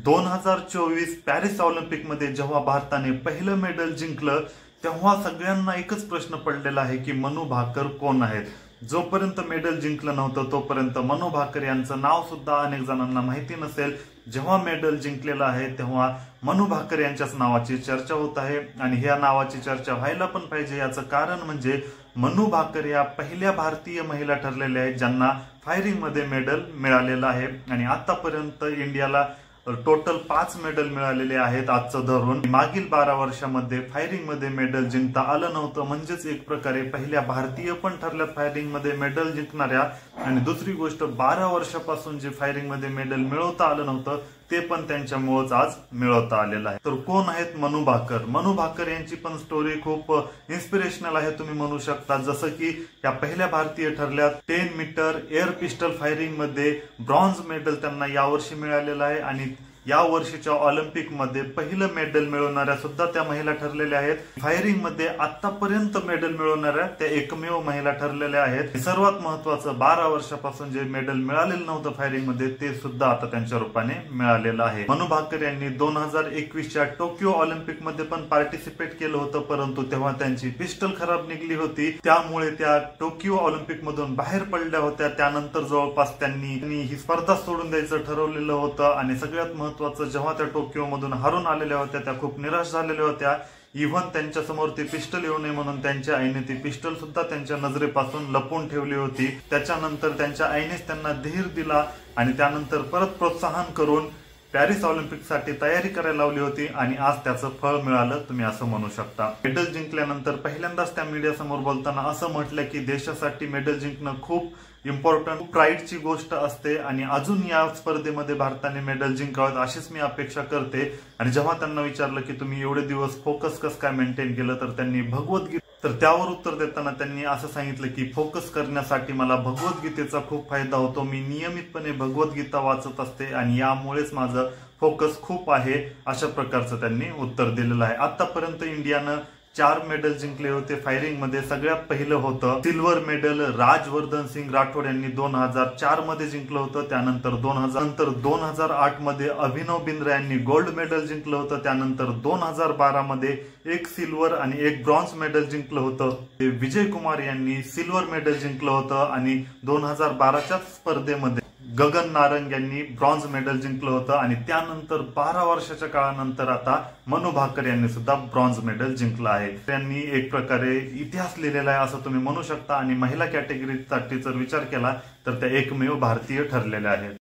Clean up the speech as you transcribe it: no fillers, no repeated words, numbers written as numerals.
2024 Paris Olympic मध्ये जेव्हा भारताने पहिलं मेडल जिंकलं तेव्हा सगळ्यांना एकच प्रश्न पडलेला आहे की मनू भाकर कोण आहेत। जोपर्यंत मेडल जिंकलं नव्हतं तोपर्यंत मनू भाकर यांचं नाव सुद्धा अनेक जणांना माहिती नसेल। जेव्हा मेडल जिंकलेलं आहे तेव्हा मनू भाकर यांच्याच नावाची चर्चा होत आहे आणि ह्या नावाची चर्चा व्हायला पण पाहिजे। याचं कारण म्हणजे मनू भाकर या पहिल्या भारतीय महिला ठरलेल्या आहेत ज्यांना फायरिंग मध्ये मेडल मिळालेलं आहे आणि आतापर्यंत इंडियाला टोटल 5 मेडल मिळालेले आहेत आजचं धरून। मागील 12 वर्षांमध्ये फायरिंग मध्ये मेडल जिंकता आलं नव्हतं, म्हणजेच एक प्रकारे पहिल्या भारतीय पण ठरल्या फायरिंग मध्ये मेडल जिंकणाऱ्या। आणि दुसरी गोष्ट 12 वर्षापासून जे फायरिंग मध्ये मेडल मिळवता आलं नव्हतं ते पण त्यांच्यामुळेच आज मिळवता आलेलं आहे। तर कोण आहेत मनू भाकर? मनू भाकर यांची पण स्टोरी खूप इन्स्पिरेशनल आहे तुम्ही म्हणू शकता। जसं की या पहिल्या भारतीय ठरल्या 10 मीटर एअर पिस्टल फायरिंग मध्ये ब्रॉन्झ मेडल त्यांना यावर्षी मिळालेलं आहे आणि या वर्षीच्या ऑलिम्पिक मध्ये पहिलं मेडल मिळवणाऱ्या सुद्धा त्या महिला ठरलेल्या आहेत। फायरिंग मध्ये आतापर्यंत मेडल मिळवणाऱ्या त्या एकमेव महिला ठरलेल्या आहेत। सर्वात महत्त्वाचं 12 वर्षापासून जे मेडल मिळालेलं नव्हतं फायरिंग मध्ये ते सुद्धा आता त्यांच्या रूपाने मिळालेलं आहे। मनू भाकर यांनी 2021च्या टोकियो ऑलिम्पिक मध्ये पण पार्टिसिपेट केलं होतं, परंतु तेव्हा त्यांची पिस्टल खराब निघली होती, त्यामुळे त्या टोकियो ऑलिम्पिक मधून बाहेर पडल्या होत्या। त्यानंतर जवळपास त्यांनी ही स्पर्धा सोडून द्यायचं ठरवलेलं होतं आणि सगळ्यात महत्त्वाचं जेव्हा त्या टोकियो मधून हारून आलेल्या होत्या त्या खूप निराश झालेल्या होत्या। इव्हन त्यांच्या समोर ती पिस्टल येऊ नये म्हणून त्यांच्या आईने ती पिस्टल सुद्धा त्यांच्या नजरेपासून लपवून ठेवली होती। त्याच्यानंतर त्यांच्या आईनेच त्यांना धीर दिला आणि त्यानंतर परत प्रोत्साहन करून पॅरिस ऑलिम्पिक साठी तयारी करायला लावली होती आणि आज त्याचं फळ मिळालं, तुम्ही असं म्हणू शकता। मेडल जिंकल्यानंतर पहिल्यांदाच त्या मीडिया समोर बोलताना असं म्हटलं की देशासाठी मेडल जिंकणं खूप इम्पॉर्टंट प्राईडची गोष्ट असते आणि अजून या स्पर्धेमध्ये भारताने मेडल जिंकावेत अशीच मी अपेक्षा करते। आणि जेव्हा त्यांना विचारलं की तुम्ही एवढे दिवस फोकस कसं काय मेंटेन केलं तर त्यांनी भगवद्गीता, तर त्यावर उत्तर देताना त्यांनी असं सांगितलं की फोकस करण्यासाठी मला भगवद्गीतेचा खूप फायदा होतो, मी नियमितपणे भगवद्गीता वाचत असते आणि यामुळेच माझं फोकस खूप आहे, अशा प्रकारचं त्यांनी उत्तर दिलेलं आहे। आतापर्यंत इंडियानं 4 मेडल जिंकले होते फायरिंग मध्ये। सगळ्यात पहिलं होतं सिल्वर मेडल राजवर्धन सिंग राठोड यांनी 2004 मध्ये जिंकलं होतं। त्यानंतर 2008 मध्ये अभिनव बिंद्रा यांनी गोल्ड मेडल जिंकलं होतं। त्यानंतर 2012 मध्ये एक सिल्वर आणि एक ब्रॉन्झ मेडल जिंकलं होतं। विजय कुमार यांनी सिल्वर मेडल जिंकलं होतं आणि 2012च्या स्पर्धेमध्ये गगन नारंग यांनी ब्रॉन्झ मेडल जिंकलं होतं आणि त्यानंतर 12 वर्षाच्या काळानंतर आता मनू भाकर यांनी सुद्धा ब्रॉन्झ मेडल जिंकलं आहे। त्यांनी एक प्रकारे इतिहास लिहिलेला आहे असं तुम्ही म्हणू शकता आणि महिला कॅटेगरीसाठी जर विचार केला तर त्या एकमेव भारतीय ठरलेल्या आहेत।